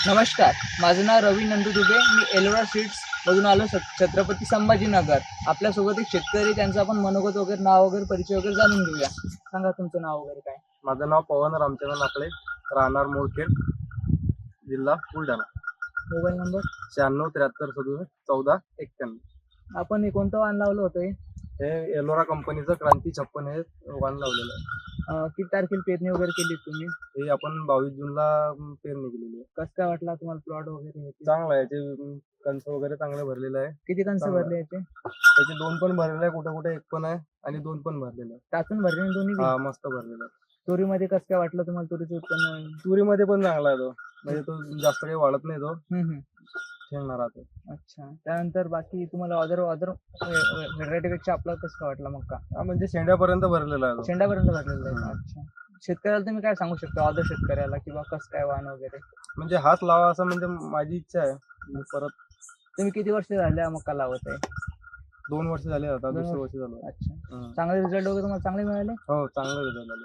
नमस्कार, माझं नाव रवी नंदू दुबे. मी एलोरा सीड्स मधून आलो छत्रपती संभाजीनगर. आपल्यासोबत एक शेतकरी, त्यांचं आपण मनोगत वगैरे, नाव वगैरे, परिचय वगैरे जाणून घेऊया. सांगा तुमचं नाव वगैरे काय. माझं नाव पवन रामचंद्र आपले, राहणार मोरखेड, जिल्हा बुलढाणा. Mobile number 96 73 67 14 91. आपण हे कोणतं वाण लावलं होतं हे एलोरा कंपनीचं क्रांती 56 हे वाण लावलेलं आहे. किती तारखेला पेरणी वगैरे केली तुम्ही? हे आपण 22 जूनला पेरणी केलेली आहे. कसं काय वाटला तुम्हाला प्लॉट वगैरे याचे? चांगलं आहे, याचे कंस वगैरे चांगलं भरलेलं आहे. किती कणस चांगलं. भरले याचे? त्याचे 2 पण भरलेले आहे, कुठे कुठे 1 पण आहे आणि 2 पण भरलेलं आहे. टाचून भरले ना दोन्ही बी? हा, मस्त भरलेलं आहे. तुरीमध्ये कसं काय वाटलं तुम्हाला? तुरीचं उत्पन्न? तुरीमध्ये पण चांगला आहे तो, म्हणजे तो जास्त काही वाढत नाही, तो ठेवणार राहतो. अच्छा. त्यानंतर बाकी तुम्हाला अदर व्हरायटीपेक्षा आपला कसं काय वाटला मक्का? हा, म्हणजे शेंड्यापर्यंत भरलेला आहे तो. शेंडापर्यंत भरलेला आहे. अच्छा. शेतकऱ्याला तुम्ही काय सांगू शकता, अदर शेतकऱ्याला, किंवा कसं काय वाण वगैरे? म्हणजे हाच लावा असं म्हणजे माझी इच्छा आहे. मग परत तुम्ही किती वर्ष झाले हा मक्का लावत आहे? 2 वर्ष झाले, आता 2 दुसरं वर्ष झालं. अच्छा. चांगले रिझल्ट वगैरे तुम्हाला चांगले मिळाले? हो, चांगलं रिझल्ट आलं.